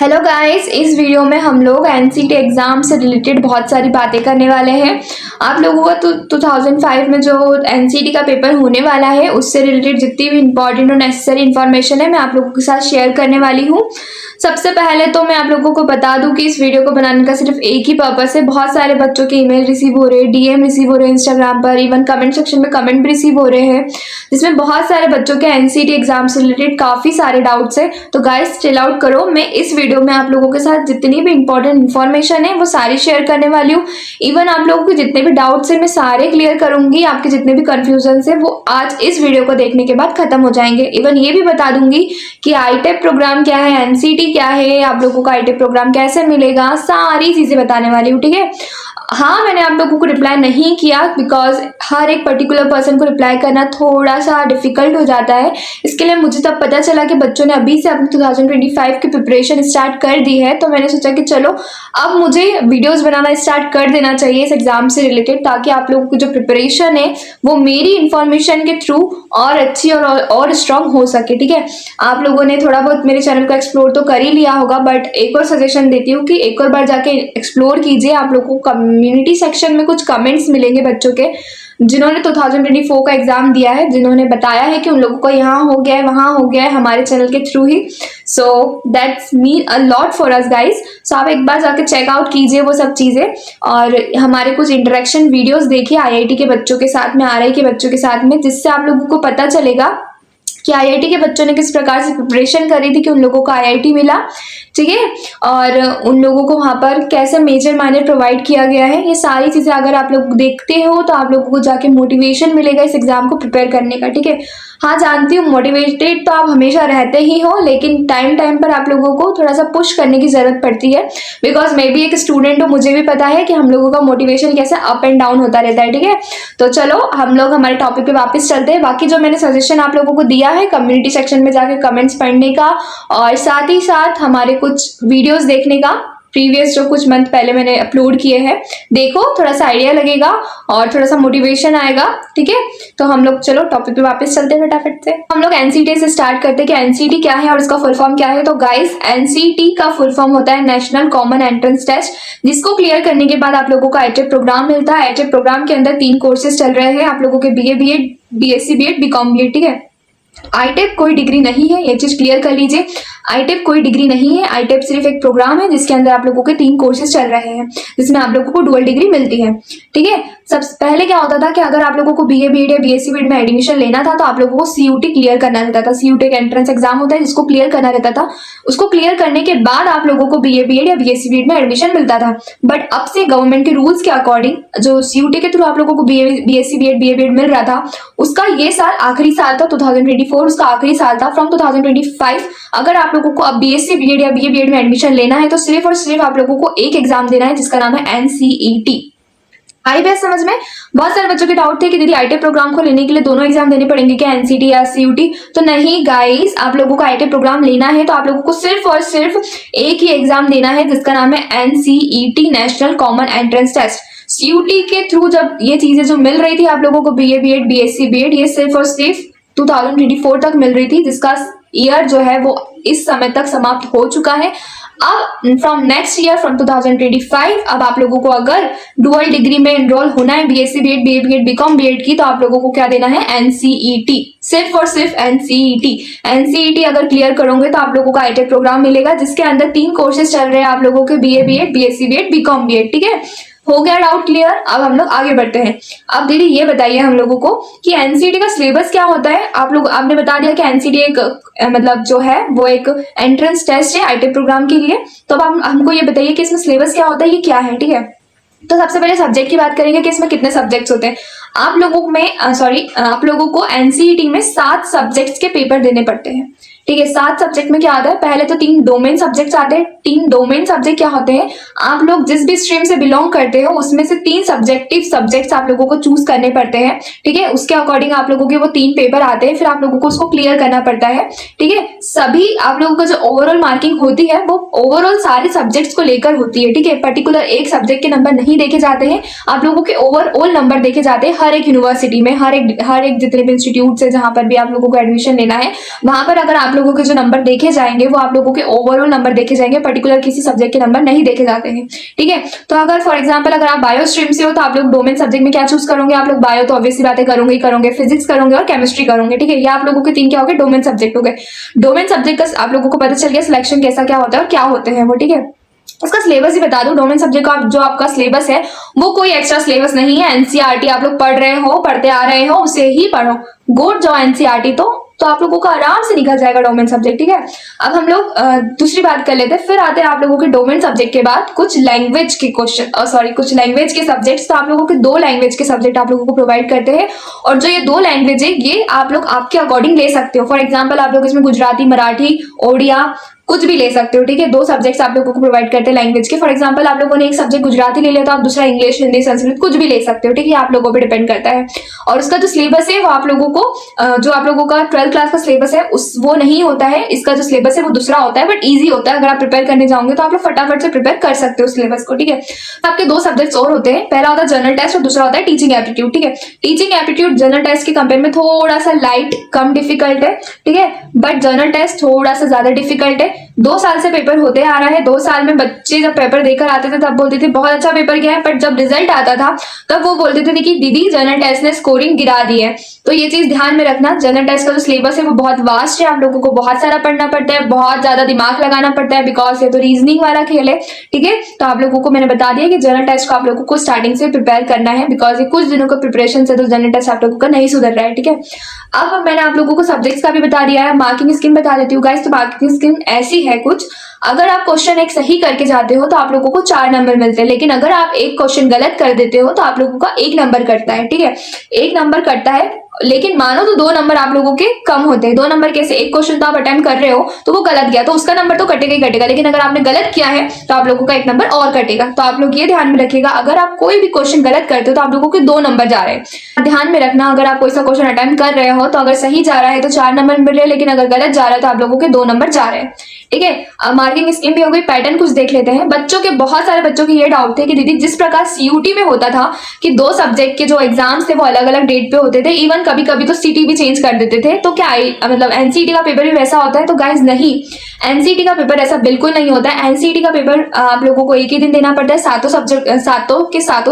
Hello guys, इस video में हम लोग एनसीटी एग्ज़ाम से रिलेटेड बहुत सारी बातें करने वाले हैं। आप लोगों का 2005 में जो एनसीटी का पेपर होने वाला है उससे रिलेटेड जितनी भी इंपॉर्टेंट और नेसेसरी इन्फॉर्मेशन है मैं आप लोगों के साथ शेयर करने वाली हूँ। सबसे पहले तो मैं आप लोगों को बता दूं कि इस वीडियो को बनाने का सिर्फ एक ही पर्पस है। बहुत सारे बच्चों के ईमेल रिसीव हो रहे हैं, डीएम रिसीव हो रहे हैं इंस्टाग्राम पर, इवन कमेंट सेक्शन में कमेंट भी रिसीव हो रहे हैं जिसमें बहुत सारे बच्चों के एनसीटी एग्जाम से रिलेटेड काफ़ी सारे डाउट्स है। तो गाइस चिल आउट करो, मैं इस वीडियो में आप लोगों के साथ जितनी भी इंपॉर्टेंट इन्फॉर्मेशन है वो सारी शेयर करने वाली हूँ। इवन आप लोगों के जितने भी डाउट्स है मैं सारे क्लियर करूंगी। आपके जितने भी कंफ्यूजन है वो आज इस वीडियो को देखने के बाद खत्म हो जाएंगे। इवन ये भी बता दूंगी कि आईटेप प्रोग्राम क्या है, एनसीटी क्या है, आप लोगों को आईटेप प्रोग्राम कैसे मिलेगा, सारी चीजें बताने वाली हूँ। ठीक है, हाँ मैंने आप लोगों को रिप्लाई नहीं किया बिकॉज हर एक पर्टिकुलर पर्सन को रिप्लाई करना थोड़ा सा डिफिकल्ट हो जाता है। इसके लिए मुझे तब पता चला कि बच्चों ने अभी से अपनी 2025 की प्रिपरेशन स्टार्ट कर दी है, तो मैंने सोचा कि चलो अब मुझे वीडियोस बनाना स्टार्ट कर देना चाहिए इस एग्जाम से रिलेटेड, ताकि आप लोगों की जो प्रिपरेशन है वो मेरी इंफॉर्मेशन के थ्रू और अच्छी और स्ट्रांग हो सके। ठीक है, आप लोगों ने थोड़ा बहुत मेरे चैनल को एक्सप्लोर तो कर ही लिया होगा, बट एक और सजेशन देती हूँ कि एक और बार जाके एक्सप्लोर कीजिए। आप लोगों को कम्युनिटी सेक्शन में कुछ कमेंट्स मिलेंगे बच्चों के जिन्होंने 2024 का एग्जाम दिया है, जिन्होंने बताया है कि उन लोगों को यहाँ हो गया है, वहाँ हो गया है हमारे चैनल के थ्रू ही। So that's mean a lot for us guys. So आप एक बार जाके चेकआउट कीजिए वो सब चीज़ें, और हमारे कुछ इंटरेक्शन वीडियोस देखिए आईआईटी के बच्चों के साथ में, आरआई के बच्चों के साथ में, जिससे आप लोगों को पता चलेगा कि आईआईटी के बच्चों ने किस प्रकार से प्रिपरेशन करी थी कि उन लोगों को आईआईटी मिला। ठीक है, और उन लोगों को वहाँ पर कैसे मेजर माइनर प्रोवाइड किया गया है, ये सारी चीज़ें अगर आप लोग देखते हो तो आप लोगों को जाके मोटिवेशन मिलेगा इस एग्जाम को प्रिपेयर करने का। ठीक है, हाँ जानती हूँ मोटिवेटेड तो आप हमेशा रहते ही हो, लेकिन टाइम टाइम पर आप लोगों को थोड़ा सा पुश करने की जरूरत पड़ती है। बिकॉज मैं भी एक स्टूडेंट हूँ, मुझे भी पता है कि हम लोगों का मोटिवेशन कैसे अप एंड डाउन होता रहता है। ठीक है, तो चलो हम लोग हमारे टॉपिक पे वापस चलते हैं। बाकी जो मैंने सजेशन आप लोगों को दिया है कम्युनिटी सेक्शन में जाके कमेंट्स पढ़ने का, और साथ ही साथ हमारे कुछ वीडियोस देखने का, प्रीवियस जो कुछ मंथ पहले मैंने अपलोड किए हैं, देखो थोड़ा सा आइडिया लगेगा और थोड़ा सा मोटिवेशन आएगा। ठीक है, तो हम लोग चलो टॉपिक पे वापस चलते हैं फटाफट से। हम लोग एनसीटी से स्टार्ट करते हैं कि एनसीटी क्या है और इसका फुल फॉर्म क्या है। तो गाइस एनसीटी का फुल फॉर्म होता है नेशनल कॉमन एंट्रेंस टेस्ट, जिसको क्लियर करने के बाद आप लोगों को आईटेप प्रोग्राम मिलता है। आईटेप प्रोग्राम के अंदर 3 कोर्सेज चल रहे हैं आप लोगों के, BA BEd, BSc BEd, BCom BEd. ठीक है, आईटेप कोई डिग्री नहीं है, ये चीज क्लियर कर लीजिए। आईटेप कोई डिग्री नहीं है, आईटेप सिर्फ एक प्रोग्राम है जिसके अंदर आप लोगों के 3 कोर्सेज चल रहे हैं जिसमें आप लोगों को डुअल डिग्री मिलती है। ठीक है, सबसे पहले क्या होता था कि अगर आप लोगों को बीए बीएड या बीएससी बीएड में एडमिशन लेना था तो आप लोगों को सीयूटी क्लियर करना रहता था। सीयूटी का एंट्रेंस एग्जाम होता है जिसको क्लियर करना रहता था। उसको क्लियर करने के बाद आप लोगों को बीए बीएड या बीएससी बीएड में एडमिशन मिलता था। बट अब से गवर्नमेंट के रूल्स के अकॉर्डिंग जो सीयूटी के थ्रू आप लोगों को बीएससी बीएड बीए बीएड मिल रहा था, उसका ये साल आखिरी साल था, 2024 उसका आखिरी साल था। फ्रॉम 2025 अगर आप लोगों को अब बीएससी बीएड या बीए बीएड में एडमिशन लेना है तो सिर्फ और सिर्फ आप लोगों को एक एग्जाम देना है जिसका नाम है एनसीईटी। आई बेस समझ में? बहुत सारे बच्चों के डाउट थे कि दीदी आईटेप प्रोग्राम को लेने के लिए दोनों एग्जाम देने पड़ेंगे क्या, एनसीटी या सीयूटी? तो नहीं गाइस, आप लोगों को आईटेप प्रोग्राम लेना है तो आप लोगों को सिर्फ और सिर्फ एक ही एग्जाम देना है जिसका नाम है NCET, national common entrance test. CUET के थ्रू जब ये चीजें जो मिल रही थी आप लोगों को बीए बीएड बीएससी बीएड, ये सिर्फ और सिर्फ 2024 तक मिल रही थी, जिसका ईयर जो है वो इस समय तक समाप्त हो चुका है। अब फ्रॉम नेक्स्ट ईयर, फ्रॉम 2025 अब आप लोगों को अगर डुअल डिग्री में एनरोल होना है BSc BEd BA BEd BCom BEd की, तो आप लोगों को क्या देना है, एनसीईटी, सिर्फ और सिर्फ एनसीईटी। एनसीईटी अगर क्लियर करोगे तो आप लोगों को आईटेप प्रोग्राम मिलेगा जिसके अंदर 3 कोर्सेज चल रहे हैं आप लोगों के, BA BEd BSc BEd BCom BEd. ठीक है, हो गया डाउट क्लियर? अब हम लोग आगे बढ़ते हैं। अब दीदी ये बताइए हम लोगों को कि एनसीटी का सिलेबस क्या होता है। आपने बता दिया कि एनसीटी एक मतलब जो है वो एक एंट्रेंस टेस्ट है आईटेप प्रोग्राम के लिए। तो अब हमको ये बताइए कि इसमें सिलेबस क्या होता है, ये क्या है। ठीक है, तो सबसे पहले सब्जेक्ट की बात करेंगे कि इसमें कितने सब्जेक्ट्स होते हैं। आप लोगों को एनसीईटी में 7 सब्जेक्ट्स के पेपर देने पड़ते हैं। ठीक है, 7 सब्जेक्ट में क्या आता है, पहले तो 3 डोमेन सब्जेक्ट्स आते हैं। 3 डोमेन सब्जेक्ट क्या होते हैं, आप लोग जिस भी स्ट्रीम से बिलोंग करते हो उसमें से 3 सब्जेक्टिव सब्जेक्ट्स आप लोगों को चूज करने पड़ते हैं। ठीक है, उसके अकॉर्डिंग आप लोगों के वो 3 पेपर आते हैं, फिर आप लोगों को उसको क्लियर करना पड़ता है। ठीक है, सभी आप लोगों का जो ओवरऑल मार्किंग होती है वो ओवरऑल सारे सब्जेक्ट्स को लेकर होती है। ठीक है, पर्टिकुलर एक सब्जेक्ट के नंबर नहीं देखे जाते हैं, आप लोगों के ओवरऑल नंबर देखे जाते हैं। हर एक यूनिवर्सिटी में, हर एक जितने भी इंस्टीट्यूट है जहां पर भी आप लोगों को एडमिशन लेना है, वहां पर अगर आप आप लोगों के जो नंबर देखे जाएंगे वो आप लोगों के ओवरऑल नंबर देखे जाएंगे, पर्टिकुलर किसी सब्जेक्ट के नंबर नहीं देखे जाते हैं। ठीक है, तो अगर फॉर एग्जाम्पल अगर आप बायो स्ट्रीम से हो तो आप लोग डोमेन सब्जेक्ट में क्या चूज करोगे, आप लोग बायो तो ऑब्वियसली बातें करोगे ही करोगे, फिजिक्स करोगे और केमिस्ट्री करोगे। ठीक है, ये आप लोगों के 3 क्या हो गए, डोमेन सब्जेक्ट हो गए। डोमेन सब्जेक्ट का आप लोगों को पता चल गया सिलेक्शन कैसा क्या होता है और क्या होते हैं वो। ठीक है, उसका सिलेबस ही बता दूं, डोमेन सब्जेक्ट का जो आपका सिलेबस है वो कोई एक्स्ट्रा सिलेबस नहीं है। एनसीईआरटी आप लोग पढ़ रहे हो, पढ़ते आ रहे हो, उसे ही पढ़ो, गो जाओ एनसीईआरटी तो आप लोगों को आराम से निकल जाएगा डोमेन सब्जेक्ट। ठीक है, अब हम लोग दूसरी बात कर लेते हैं। फिर आते हैं आप लोगों के डोमेन सब्जेक्ट के बाद कुछ लैंग्वेज के क्वेश्चन, सॉरी कुछ लैंग्वेज के सब्जेक्ट्स। तो आप लोगों के 2 लैंग्वेज के सब्जेक्ट आप लोगों को प्रोवाइड करते हैं, और जो ये 2 लैंग्वेज है ये आप लोग आपके अकॉर्डिंग ले सकते हो। फॉर एग्जाम्पल आप लोग इसमें गुजराती, मराठी, ओडिया कुछ भी ले सकते हो। ठीक है, 2 सब्जेक्ट्स आप लोगों को प्रोवाइड करते हैं लैंग्वेज के। फॉर एग्जांपल आप लोगों ने एक सब्जेक्ट गुजराती ले लिया तो आप दूसरा इंग्लिश, हिंदी, संस्कृत कुछ भी ले सकते हो। ठीक है, आप लोगों पे डिपेंड करता है। और उसका जो सिलेबस है वो आप लोगों को जो आप लोगों का 12th क्लास का सिलेबस है वो नहीं होता है, इसका जो सिलेबस है वो दूसरा होता है, बट ईजी होता है। अगर आप प्रिपेयर करने जाओगे तो आप लोग फटाफट से प्रिपेयर कर सकते हो सिलेबस को। ठीक है, आपके 2 सब्जेक्ट्स और होते हैं, पहला होता है जनरल टेस्ट और दूसरा होता है टीचिंग एप्टीट्यूड। ठीक है, टीचिंग एप्टीट्यूड जनरल टेस्ट के कंपेयर में थोड़ा सा लाइट कम डिफिकल्ट है। ठीक है, बट जनरल टेस्ट थोड़ा सा ज्यादा डिफिकल्ट है। 2 साल से पेपर होते आ रहा है। 2 साल में बच्चे जब पेपर देकर आते थे तब बोलते थे बहुत अच्छा पेपर गया है, पर जब रिजल्ट आता था तब वो बोलते थे कि दीदी जनरल टेस्ट ने स्कोरिंग गिरा दी है। तो ये चीज ध्यान में रखना, जनरल टेस्ट का जो सिलेबस है वो बहुत वास्ट है, आप लोगों को बहुत सारा पढ़ना पड़ता है, बहुत ज्यादा दिमाग लगाना पड़ता है, बिकॉज ये तो रीजनिंग वाला खेल है। ठीक है, तो आप लोगों को मैंने बता दिया कि जनरल टेस्ट को आप लोगों को स्टार्टिंग से प्रिपेयर करना है, बिकॉज ये कुछ दिनों का प्रिपरेशन से तो जनरल टेस्ट आप लोगों का नहीं सुधर रहा है। ठीक है, अब मैंने आप लोगों को सब्जेक्ट्स का भी बता दिया है। मार्किंग स्कीम बता देती हूँ गाइस। तो मार्किंग स्कीम ऐसी है कुछ, अगर आप क्वेश्चन एक सही करके जाते हो तो आप लोगों को 4 नंबर मिलते हैं, लेकिन अगर आप एक क्वेश्चन गलत कर देते हो तो आप लोगों का 1 नंबर कटता है। ठीक है, 1 नंबर कटता है, लेकिन मानो तो 2 नंबर आप लोगों के कम होते हैं। 2 नंबर कैसे, एक क्वेश्चन तो आप अटेम्प्ट कर रहे हो तो वो गलत गया तो उसका नंबर तो कटेगा ही कटेगा, लेकिन अगर आपने गलत किया है तो आप लोगों का 1 नंबर और कटेगा। तो आप लोग ये ध्यान में रखिएगा, अगर आप कोई भी क्वेश्चन गलत करते हो तो आप लोगों के 2 नंबर जा रहे हैं। ध्यान में रखना, अगर आप कोई सा क्वेश्चन अटेम्प्ट कर रहे हो तो अगर सही जा रहा है तो 4 नंबर मिल रहे हैं, लेकिन अगर गलत जा रहा है तो आप लोगों के 2 नंबर जा रहे हैं। ठीक है, मार्किंग स्कीम भी हो गई। पैटर्न कुछ देख लेते हैं। बच्चों के बहुत सारे बच्चों के ये डाउट थे कि दीदी जिस प्रकार सीयूटी में होता था कि 2 सब्जेक्ट के जो एग्जाम्स थे वो अलग अलग डेट पे होते थे, इवन कभी कभी तो सिटी भी चेंज कर देते थे, तो क्या मतलब एनसीईटी का पेपर भी वैसा होता है? तो गाइज नहीं, एनसीईटी का पेपर ऐसा बिल्कुल नहीं होता है। एनसीईटी का पेपर आप लोगों को एक ही दिन देना पड़ता है, सातों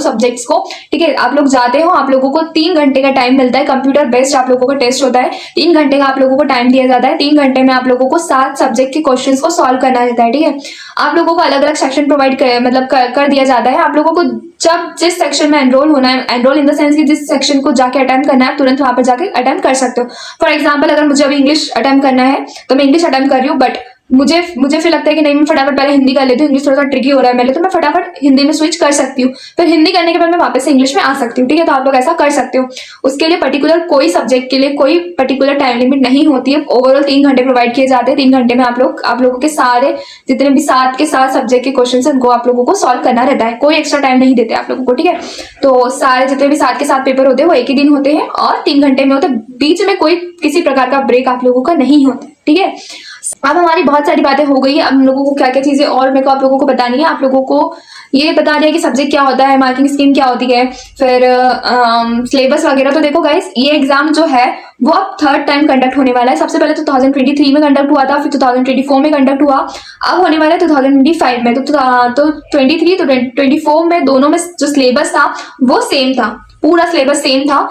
सब्जेक्ट्स को। ठीक है, आप लोग जाते हो, आप लोगों को 3 घंटे का टाइम मिलता है, कंप्यूटर बेस्ड आप लोगों का टेस्ट होता है। 3 घंटे का आप लोगों को टाइम दिया जाता है। 3 घंटे में आप लोगों को 7 सब्जेक्ट के क्वेश्चंस को सॉल्व करना रहता है। ठीक है, आप लोगों को अलग अलग सेक्शन प्रोवाइड कर दिया जाता है। आप लोगों को जब जिस सेक्शन में एनरोल होना है, एनरोल इन द सेंस कि जिस सेक्शन को जाके अटेम्प्ट करना है, तुरंत वहां पर जाके अटेम्प्ट कर सकते हो। फॉर एग्जाम्पल अगर मुझे अभी इंग्लिश अटेम्प्ट करना है तो मैं इंग्लिश अटेम्प्ट कर रही हूँ, बट मुझे फिर लगता है कि नहीं मैं फटाफट पहले हिंदी कर लेती हूँ, इंग्लिश थोड़ा सा ट्रिकी हो रहा है मेरे लिए, तो मैं फटाफट हिंदी में स्विच कर सकती हूँ। फिर हिंदी करने के बाद मैं वापस से इंग्लिश में आ सकती हूँ। ठीक है, तो आप लोग ऐसा कर सकते हो। उसके लिए पर्टिकुलर कोई सब्जेक्ट के लिए कोई पर्टिकुलर टाइम लिमिट नहीं होती है। ओवरऑल 3 घंटे प्रोवाइड किए जाते हैं। 3 घंटे में आप लोगों के सारे जितने भी 7 के 7 सब्जेक्ट के क्वेश्चन है उनको आप लोगों को सॉल्व करना रहता है। कोई एक्स्ट्रा टाइम नहीं देते आप लोगों को। ठीक है, तो सारे जितने भी 7 के 7 पेपर होते हैं वो एक ही दिन होते हैं और 3 घंटे में होते हैं। बीच में कोई किसी प्रकार का ब्रेक आप लोगों का नहीं होता। ठीक है, अब हमारी बहुत सारी बातें हो गई है। अब हम लोगों को क्या क्या चीजें और मेरे को आप लोगों को बतानी है। आप लोगों को ये बता दिया कि सब्जेक्ट क्या होता है, मार्किंग स्कीम क्या होती है, फिर सिलेबस वगैरह। तो देखो गाइस, ये एग्जाम जो है वो अब 3rd टाइम कंडक्ट होने वाला है। सबसे पहले 2023 में कंडक्ट हुआ था, फिर 2024 में कंडक्ट हुआ, अब होने वाला है 2025 में। तो 23 तो 24 में दोनों में जो सिलेबस था वो सेम था, पूरा सिलेबस सेम था।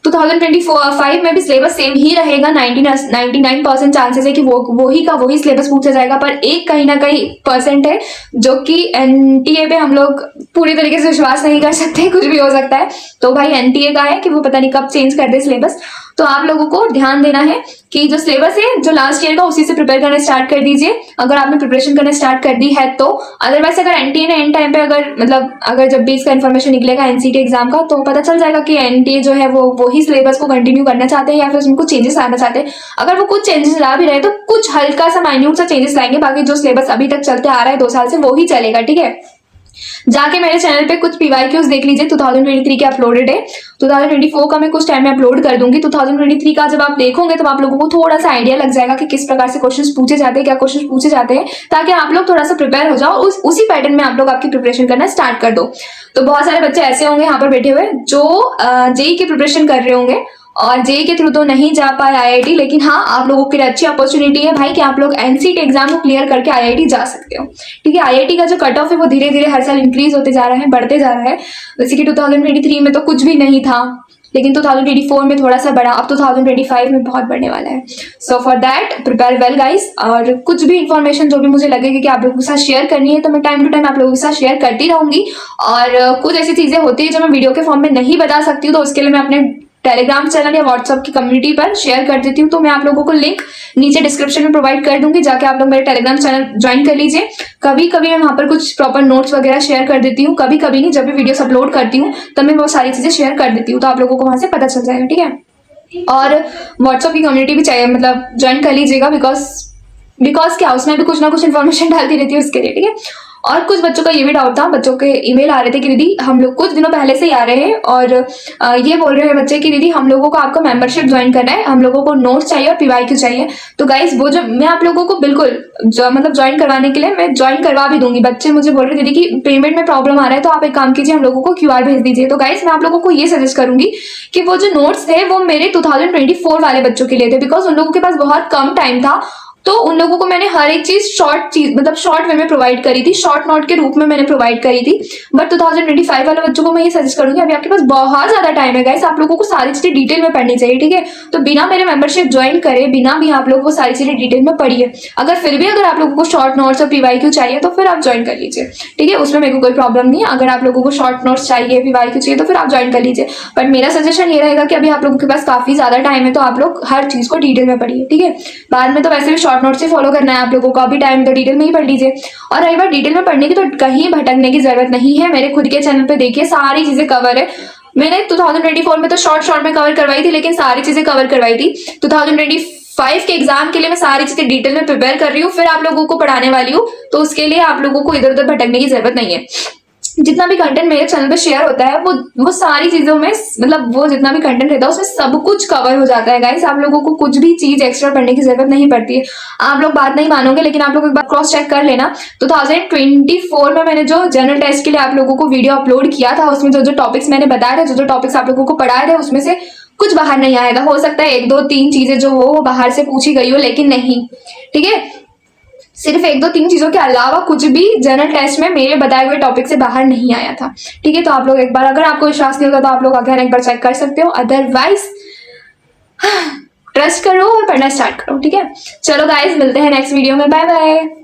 2025 में भी सिलेबस सेम ही रहेगा। 99% चांसेस है कि वही सिलेबस पूछा जाएगा, पर एक कहीं ना कहीं % है जो कि एनटीए पे हम लोग पूरी तरीके से विश्वास नहीं कर सकते, कुछ भी हो सकता है। तो भाई एनटीए का है कि वो पता नहीं कब चेंज कर दे सिलेबस। तो आप लोगों को ध्यान देना है कि जो सिलेबस है जो लास्ट ईयर का उसी से प्रिपेयर करना स्टार्ट कर दीजिए, अगर आपने प्रिपरेशन करना स्टार्ट कर दी है तो। अदरवाइज अगर एनटीए ने एंड टाइम पे अगर जब भी इसका इन्फॉर्मेशन निकलेगा एनसीटी एग्जाम का, तो पता चल जाएगा कि एनटीए जो है वो ही सिलेबस को कंटिन्यू करना चाहते हैं या फिर उसमें कुछ चेंजेस लाना चाहते हैं। अगर वो कुछ चेंजेस ला भी रहे तो कुछ हल्का सा माइन्यूट सा चेंजेस लाएंगे, बाकी जो सिलेबस अभी तक चलते आ रहा है 2 साल से वो ही चलेगा। ठीक है, जाके मेरे चैनल पे कुछ पीवाईक्यूज देख लीजिए, 2023 के अपलोडेड है। 2024 का मैं कुछ टाइम में अपलोड कर दूंगी। 2023 का जब आप देखोगे तब आप लोगों को थोड़ा सा आइडिया लग जाएगा कि किस प्रकार से क्वेश्चंस पूछे जाते हैं, क्या क्वेश्चंस पूछे जाते हैं, ताकि आप लोग थोड़ा सा प्रिपेयर हो जाओ, उसी पैटर्न में आप लोग आपकी प्रिपरेशन करना स्टार्ट कर दो। तो बहुत सारे बच्चे ऐसे होंगे यहाँ पर बैठे हुए जो जेई की प्रिपरेशन कर रहे होंगे और जेई के थ्रू तो नहीं जा पाए आईआईटी, लेकिन हाँ आप लोगों के लिए अच्छी अपॉर्चुनिटी है भाई कि आप लोग एनसीटी एग्जाम को क्लियर करके आईआईटी जा सकते हो। ठीक है, आईआईटी का जो कट ऑफ है वो धीरे धीरे हर साल इंक्रीज होते जा रहा है, बढ़ते जा रहा है। जैसे कि 2023 में तो कुछ भी नहीं था, लेकिन 2024 में थोड़ा सा बढ़ा, अब 2025 में बहुत बढ़ने वाला है। So for that prepare well guys. और कुछ भी इन्फॉर्मेशन जो भी मुझे लगेगी कि आप लोगों के साथ शेयर करनी है तो मैं टाइम टू टाइम आप लोगों के साथ शेयर करती रहूंगी। और कुछ ऐसी चीजें होती है जो मैं वीडियो के फॉर्म में नहीं बता सकती हूँ, तो उसके लिए मैं अपने टेलीग्राम चैनल या व्हाट्सएप की कम्युनिटी पर शेयर कर देती हूँ। तो मैं आप लोगों को लिंक नीचे डिस्क्रिप्शन में प्रोवाइड कर दूंगी, जाके आप लोग मेरे टेलीग्राम चैनल ज्वाइन कर लीजिए। कभी कभी मैं वहां पर कुछ प्रॉपर नोट्स वगैरह शेयर कर देती हूँ, कभी कभी नहीं, जब भी वीडियोस अपलोड करती हूँ तब मैं वो सारी चीजें शेयर कर देती हूँ, तो आप लोगों को वहां से पता चल जाएगा। ठीक है, और व्हाट्सएप की कम्युनिटी भी चाहिए, मतलब ज्वाइन कर लीजिएगा, बिकॉज क्या उसमें भी कुछ ना कुछ इन्फॉर्मेशन डालती रहती है उसके लिए। ठीक है, और कुछ बच्चों का ये भी डाउट था, बच्चों के ईमेल आ रहे थे कि दीदी हम लोग कुछ दिनों पहले से ही आ रहे हैं और ये बोल रहे हैं बच्चे कि दीदी हम लोगों को आपका मेंबरशिप ज्वाइन करना है, हम लोगों को नोट्स चाहिए और पीवाईक्यू चाहिए। तो गाइस वो जो मैं आप लोगों को बिल्कुल मतलब ज्वाइन करवाने के लिए मैं ज्वाइन करवा भी दूंगी। बच्चे मुझे बोल रहे दीदी कि पेमेंट में प्रॉब्लम आ रहा है, तो आप एक काम कीजिए हम लोगों को क्यूआर भेज दीजिए। तो गाइस मैं आप लोगों को ये सजेस्ट करूंगी कि वो जो नोट्स थे वो मेरे 2024 वाले बच्चों के लिए थे, बिकॉज उन लोगों के पास बहुत कम टाइम था, तो उन लोगों को मैंने हर एक चीज मतलब शॉर्ट वे में प्रोवाइड करी थी, शॉर्ट नोट के रूप में मैंने प्रोवाइड करी थी। बट 2025 वाले बच्चों को मैं ये सजेस्ट करूंगी, अभी आपके पास बहुत ज्यादा टाइम है गाइस, आप लोगों को सारी चीजें डिटेल में पढ़नी चाहिए। ठीक है, तो बिना मेरे मेंबरशिप ज्वाइन करे, बिना भी आप लोग वो सारी चीजें डिटेल में पढ़िए। अगर फिर भी अगर आप लोगों को शॉर्ट नोट्स और पीवाईक्यू चाहिए तो फिर आप ज्वाइन कर लीजिए। ठीक है, उसमें मेरे को कोई प्रॉब्लम नहीं है। अगर आप लोगों को शॉर्ट नोट्स चाहिए, पीवाईक्यू चाहिए तो फिर आप ज्वाइन कर लीजिए। बट मेरा सजेशन ये रहेगा कि अभी आप लोगों के पास काफी ज्यादा टाइम है, तो आप लोग हर चीज को डिटेल में पढ़िए। ठीक है, बाद में तो वैसे भी शॉर्ट नोट से फॉलो करना है आप लोगों का, भी टाइम तो डिटेल में ही पढ़ लीजिए। और रही बात डिटेल में पढ़ने की, तो कहीं भटकने की जरूरत नहीं है, मेरे खुद के चैनल पे देखिए सारी चीजें कवर है। मैंने 2024 में तो शॉर्ट में कवर करवाई थी, लेकिन सारी चीजें कवर करवाई थी। 2025 के एग्जाम के लिए मैं सारी चीजें डिटेल में प्रिपेयर कर रही हूँ, फिर आप लोगों को पढ़ाने वाली हूँ, तो उसके लिए आप लोगों को इधर उधर भटकने की जरूरत नहीं है। जितना भी कंटेंट मेरे चैनल पे शेयर होता है वो सारी चीजों में, मतलब वो जितना भी कंटेंट रहता है उसमें सब कुछ कवर हो जाता है गाइस। आप लोगों को कुछ भी चीज एक्स्ट्रा पढ़ने की जरूरत नहीं पड़ती है। आप लोग बात नहीं मानोगे, लेकिन आप लोग एक बार क्रॉस चेक कर लेना। 2024 में मैंने जो जनरल टेस्ट के लिए आप लोगों को वीडियो अपलोड किया था, उसमें जो जो टॉपिक्स मैंने बताया था, जो जो टॉपिक्स आप लोगों को पढ़ाए थे, उसमें से कुछ बाहर नहीं आएगा। हो सकता है 1 2 3 चीजें जो वो बाहर से पूछी गई हो, लेकिन नहीं। ठीक है, सिर्फ 1 2 3 चीजों के अलावा कुछ भी जनरल टेस्ट में मेरे बताए हुए टॉपिक से बाहर नहीं आया था। ठीक है, तो आप लोग एक बार, अगर आपको विश्वास नहीं होता तो आप लोग अगर एक बार चेक कर सकते हो, अदरवाइज ट्रस्ट करो और पढ़ना स्टार्ट करो। ठीक है, चलो गाइस मिलते हैं नेक्स्ट वीडियो में, बाय बाय।